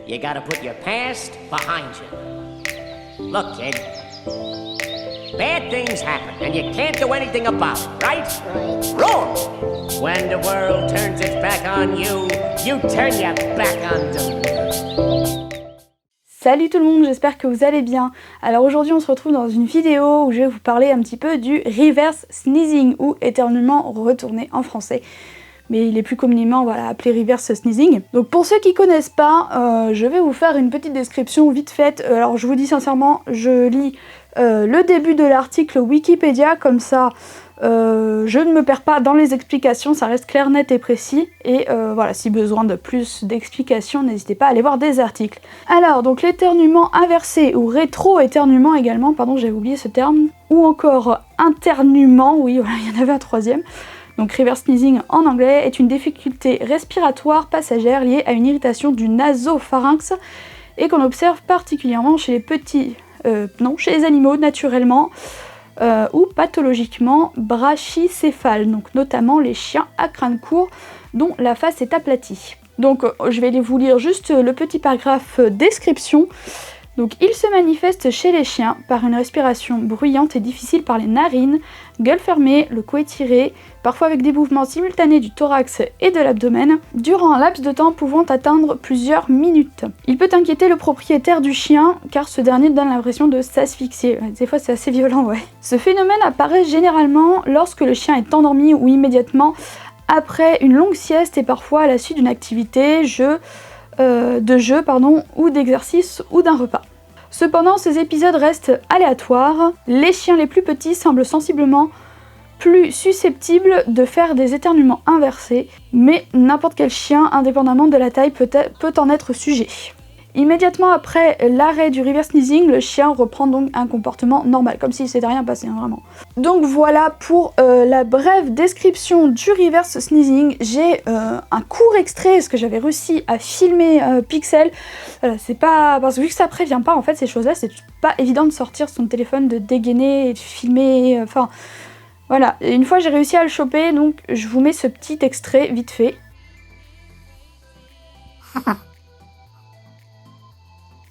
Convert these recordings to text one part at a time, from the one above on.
You gotta put your past behind you. Look, kid. Bad things happen, and you can't do anything about it, right? Wrong! When the world turns its back on you, you turn your back on them. Salut tout le monde, j'espère que vous allez bien. Alors aujourd'hui on se retrouve dans une vidéo où je vais vous parler un petit peu du reverse sneezing ou éternuement retourné en français. Mais il est plus communément appelé reverse sneezing. Donc pour ceux qui connaissent pas, je vais vous faire une petite description vite faite. Alors je vous dis sincèrement, je lis le début de l'article Wikipédia, comme ça je ne me perds pas dans les explications, ça reste clair, net et précis. Et voilà, si besoin de plus d'explications, n'hésitez pas à aller voir des articles. Alors, donc l'éternuement inversé ou rétro-éternuement également, pardon j'avais oublié ce terme, ou encore internuement, oui voilà, il y en avait un troisième. Donc reverse sneezing en anglais est une difficulté respiratoire passagère liée à une irritation du nasopharynx et qu'on observe particulièrement chez les chez les animaux naturellement ou pathologiquement brachycéphales, donc notamment les chiens à crâne court dont la face est aplatie. Donc je vais vous lire juste le petit paragraphe description. Donc il se manifeste chez les chiens par une respiration bruyante et difficile par les narines, gueule fermée, le cou étiré, parfois avec des mouvements simultanés du thorax et de l'abdomen, durant un laps de temps pouvant atteindre plusieurs minutes. Il peut inquiéter le propriétaire du chien car ce dernier donne l'impression de s'asphyxier. Des fois c'est assez violent, ouais. Ce phénomène apparaît généralement lorsque le chien est endormi ou immédiatement après une longue sieste et parfois à la suite d'une activité, ou d'exercice ou d'un repas. Cependant, ces épisodes restent aléatoires. Les chiens les plus petits semblent sensiblement plus susceptibles de faire des éternuements inversés, mais n'importe quel chien, indépendamment de la taille, peut en être sujet. Immédiatement après l'arrêt du reverse sneezing, le chien reprend donc un comportement normal, comme s'il s'était rien passé, vraiment. Donc voilà pour la brève description du reverse sneezing. J'ai un court extrait, parce que j'avais réussi à filmer Pixel. Voilà, c'est pas... Parce que vu que ça prévient pas, en fait, ces choses-là, c'est pas évident de sortir son téléphone, de dégainer et de filmer, enfin... Voilà, et une fois j'ai réussi à le choper, donc je vous mets ce petit extrait vite fait.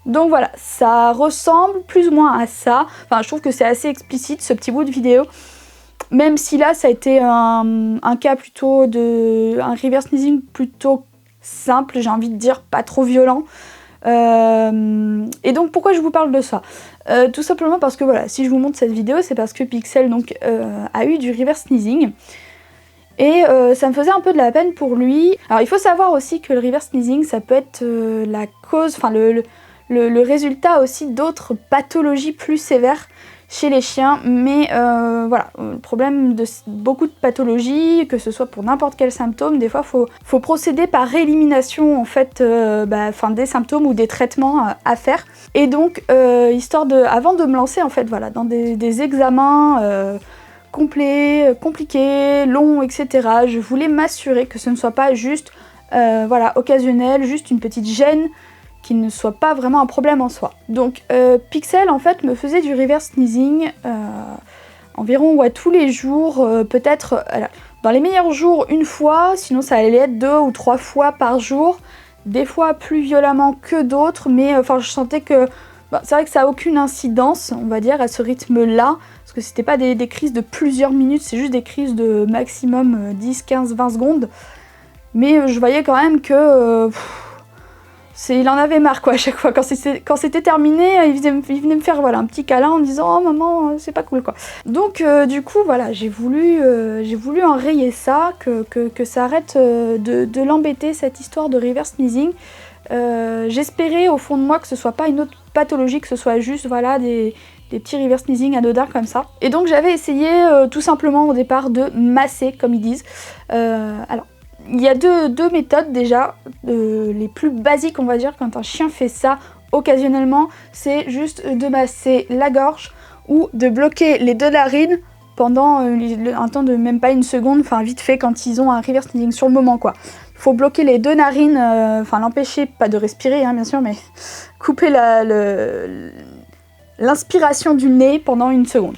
Donc voilà, ça ressemble plus ou moins à ça. Enfin, je trouve que c'est assez explicite ce petit bout de vidéo. Même si là, ça a été un cas plutôt un reverse sneezing plutôt simple, j'ai envie de dire, pas trop violent. Et donc pourquoi je vous parle de ça ? Tout simplement parce que voilà, si je vous montre cette vidéo, c'est parce que Pixel donc, a eu du reverse sneezing. Et ça me faisait un peu de la peine pour lui. Alors il faut savoir aussi que le reverse sneezing, ça peut être la cause, enfin le résultat aussi d'autres pathologies plus sévères chez les chiens, mais voilà, le problème de beaucoup de pathologies, que ce soit pour n'importe quel symptôme, des fois faut procéder par élimination en fait des symptômes ou des traitements à faire. Et donc avant de me lancer en fait voilà, dans des examens complets, compliqués, longs, etc., je voulais m'assurer que ce ne soit pas juste occasionnel, juste une petite gêne, qui ne soit pas vraiment un problème en soi. Donc Pixel en fait me faisait du reverse sneezing environ tous les jours, peut-être dans les meilleurs jours une fois, sinon ça allait être 2 ou 3 fois par jour, des fois plus violemment que d'autres, mais je sentais que c'est vrai que ça n'a aucune incidence, on va dire, à ce rythme-là, parce que c'était pas des crises de plusieurs minutes, c'est juste des crises de maximum 10, 15, 20 secondes, mais je voyais quand même que il en avait marre quoi à chaque fois. Quand c'était terminé, il venait me faire un petit câlin en me disant « Oh maman, c'est pas cool quoi ». Donc du coup voilà, j'ai voulu enrayer ça, que ça arrête de l'embêter cette histoire de reverse sneezing. J'espérais au fond de moi que ce soit pas une autre pathologie, que ce soit juste des petits reverse sneezing anodins comme ça. Et donc j'avais essayé tout simplement au départ de masser comme ils disent. Alors il y a deux méthodes déjà, les plus basiques on va dire quand un chien fait ça occasionnellement, c'est juste de masser la gorge ou de bloquer les 2 narines pendant un temps de même pas une seconde, enfin vite fait quand ils ont un reverse sneezing sur le moment quoi. Il faut bloquer les 2 narines, l'empêcher pas de respirer bien sûr, mais couper l'inspiration du nez pendant une seconde.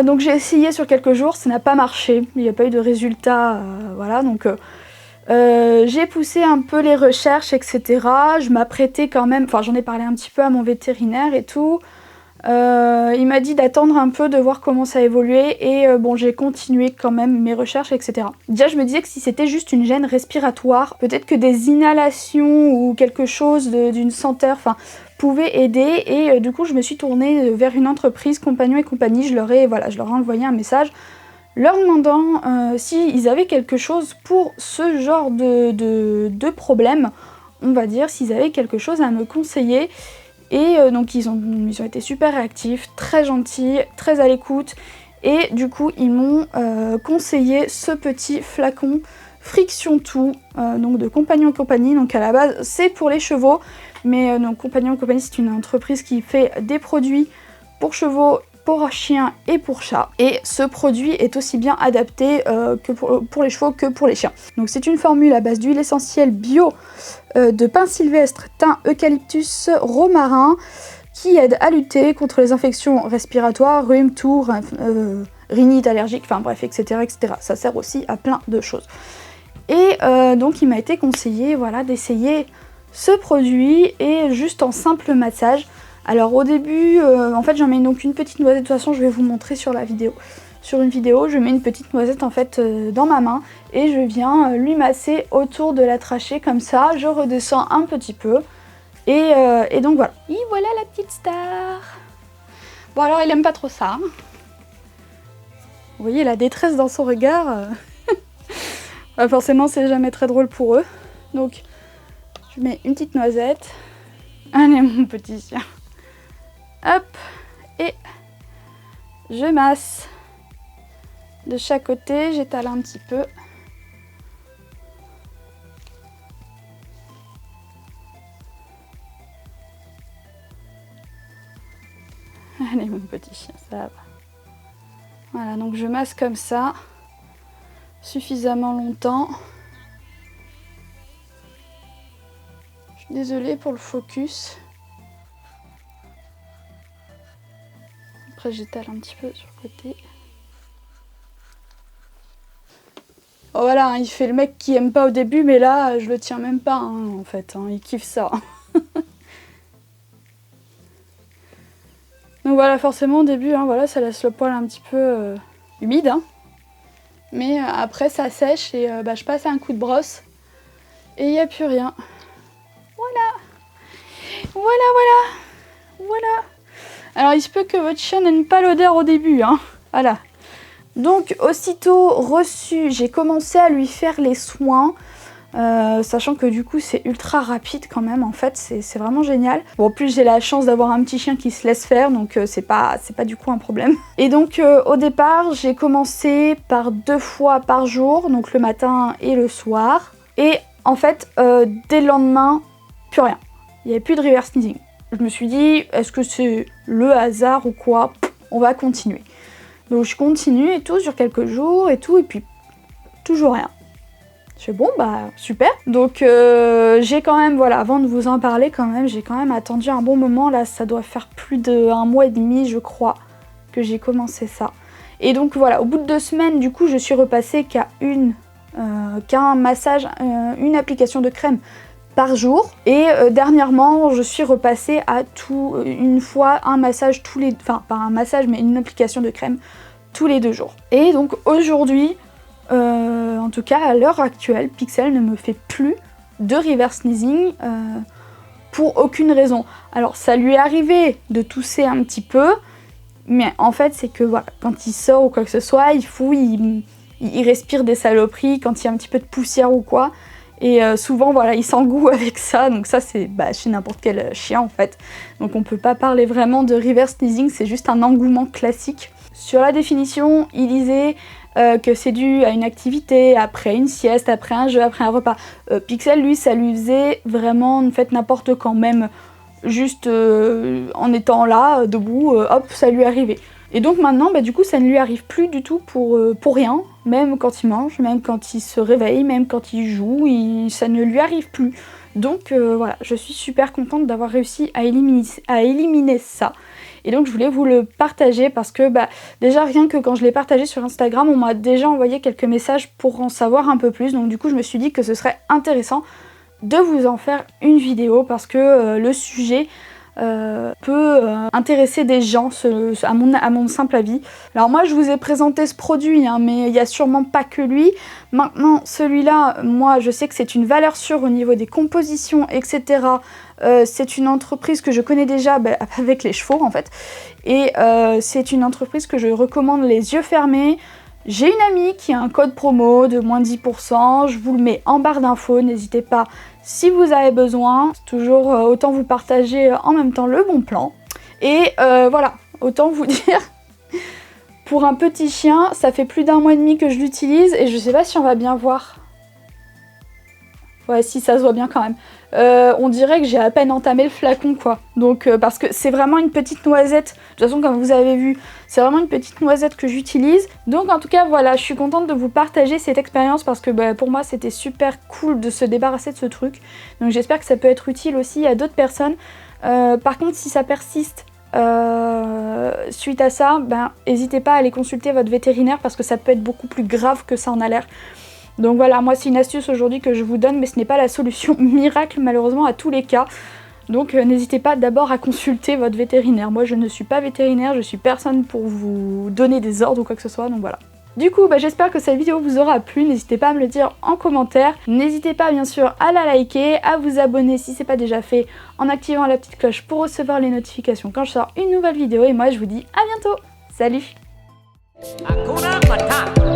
Donc j'ai essayé sur quelques jours, ça n'a pas marché, il n'y a pas eu de résultat, donc J'ai poussé un peu les recherches, etc. Je m'apprêtais quand même, enfin j'en ai parlé un petit peu à mon vétérinaire et tout. Il m'a dit d'attendre un peu, de voir comment ça évoluait et bon j'ai continué quand même mes recherches, etc. Déjà je me disais que si c'était juste une gêne respiratoire, peut-être que des inhalations ou quelque chose d'une senteur, enfin pouvait aider et du coup je me suis tournée vers une entreprise, Compagnon et compagnie, je leur ai envoyé un message leur demandant s'ils avaient quelque chose pour ce genre de problème, on va dire, s'ils avaient quelque chose à me conseiller. Et donc ils ont été super réactifs, très gentils, très à l'écoute. Et du coup ils m'ont conseillé ce petit flacon Friction Tout, donc de Compagnon et compagnie. Donc à la base c'est pour les chevaux, mais donc Compagnon et compagnie c'est une entreprise qui fait des produits pour chevaux, pour chiens et pour chats. Et ce produit est aussi bien adapté que pour les chevaux que pour les chiens. Donc c'est une formule à base d'huile essentielle bio de pin sylvestre, thym, eucalyptus, romarin qui aide à lutter contre les infections respiratoires, rhume, toux, rhinite allergique, enfin bref, etc., etc. Ça sert aussi à plein de choses. Et donc il m'a été conseillé voilà, d'essayer ce produit et juste en simple massage. Alors au début, en fait j'en mets donc une petite noisette, de toute façon je vais vous montrer sur la vidéo. Sur une vidéo, je mets une petite noisette en fait dans ma main et je viens lui masser autour de la trachée comme ça, je redescends un petit peu et donc voilà. Et voilà la petite star. Bon alors il aime pas trop ça. Vous voyez la détresse dans son regard. Forcément c'est jamais très drôle pour eux. Donc je mets une petite noisette. Allez mon petit chien. Hop, et je masse de chaque côté, j'étale un petit peu. Allez mon petit chien, ça va. Voilà, donc je masse comme ça, suffisamment longtemps. Je suis désolée pour le focus. Après j'étale un petit peu sur le côté. Oh, voilà, hein, il fait le mec qui aime pas au début, mais là je le tiens même pas hein, en fait, hein, il kiffe ça. Donc voilà, forcément au début, hein, voilà, ça laisse le poil un petit peu humide. Hein. Mais après ça sèche et je passe un coup de brosse et il n'y a plus rien. Voilà. Voilà. Alors il se peut que votre chien n'aime pas l'odeur au début, hein. Voilà. Donc aussitôt reçu, j'ai commencé à lui faire les soins, sachant que du coup c'est ultra rapide quand même, en fait c'est vraiment génial. Bon, en plus j'ai la chance d'avoir un petit chien qui se laisse faire, donc c'est pas du coup un problème. Et donc au départ j'ai commencé par 2 fois par jour, donc le matin et le soir. Et en fait dès le lendemain, plus rien. Il n'y avait plus de reverse sneezing. Je me suis dit, est-ce que c'est le hasard ou quoi? On va continuer. Donc je continue et tout sur quelques jours et tout, et puis toujours rien. Je fais bon bah super. Donc j'ai quand même, voilà, avant de vous en parler quand même, j'ai quand même attendu un bon moment. Là ça doit faire plus d'1 mois et demi je crois que j'ai commencé ça. Et donc voilà, au bout de 2 semaines du coup je suis repassée qu'à un massage, une application de crème par jour. Et dernièrement je suis repassée à une fois un massage tous les... Enfin pas un massage mais une application de crème tous les 2 jours. Et donc aujourd'hui, en tout cas à l'heure actuelle, Pixel ne me fait plus de reverse sneezing pour aucune raison. Alors ça lui est arrivé de tousser un petit peu, mais en fait c'est que voilà, quand il sort ou quoi que ce soit, il fouille, il respire des saloperies quand il y a un petit peu de poussière ou quoi. Et souvent voilà, il s'engoue avec ça, donc ça c'est chez n'importe quel chien en fait. Donc on peut pas parler vraiment de reverse sneezing, c'est juste un engouement classique. Sur la définition, il disait que c'est dû à une activité, après une sieste, après un jeu, après un repas. Pixel lui, ça lui faisait vraiment en fait n'importe quand, même juste en étant là, debout, hop, ça lui arrivait. Et donc maintenant, du coup, ça ne lui arrive plus du tout pour rien, même quand il mange, même quand il se réveille, même quand il joue, ça ne lui arrive plus. Donc voilà, je suis super contente d'avoir réussi à éliminer ça. Et donc je voulais vous le partager parce que déjà rien que quand je l'ai partagé sur Instagram, on m'a déjà envoyé quelques messages pour en savoir un peu plus. Donc du coup je me suis dit que ce serait intéressant de vous en faire une vidéo parce que le sujet peut intéresser des gens à mon simple avis. Alors moi je vous ai présenté ce produit mais il n'y a sûrement pas que lui. Maintenant celui-là, moi je sais que c'est une valeur sûre au niveau des compositions, etc. C'est une entreprise que je connais déjà avec les chevaux en fait. Et c'est une entreprise que je recommande les yeux fermés. J'ai une amie qui a un code promo de moins 10%, je vous le mets en barre d'infos, n'hésitez pas si vous avez besoin. Toujours autant vous partager en même temps le bon plan. Et voilà, autant vous dire, pour un petit chien, ça fait plus d'1 mois et demi que je l'utilise et je sais pas si on va bien voir. Ouais, si, ça se voit bien quand même. On dirait que j'ai à peine entamé le flacon, quoi. Donc, parce que c'est vraiment une petite noisette. De toute façon, comme vous avez vu, c'est vraiment une petite noisette que j'utilise. Donc, en tout cas, voilà, je suis contente de vous partager cette expérience parce que pour moi, c'était super cool de se débarrasser de ce truc. Donc, j'espère que ça peut être utile aussi à d'autres personnes. Par contre, si ça persiste suite à ça, n'hésitez pas à aller consulter votre vétérinaire parce que ça peut être beaucoup plus grave que ça en a l'air. Donc voilà, moi c'est une astuce aujourd'hui que je vous donne, mais ce n'est pas la solution miracle malheureusement à tous les cas. Donc n'hésitez pas d'abord à consulter votre vétérinaire. Moi je ne suis pas vétérinaire, je suis personne pour vous donner des ordres ou quoi que ce soit, donc voilà. Du coup, j'espère que cette vidéo vous aura plu, n'hésitez pas à me le dire en commentaire. N'hésitez pas bien sûr à la liker, à vous abonner si ce n'est pas déjà fait, en activant la petite cloche pour recevoir les notifications quand je sors une nouvelle vidéo. Et moi je vous dis à bientôt, salut! Hakuna Matata.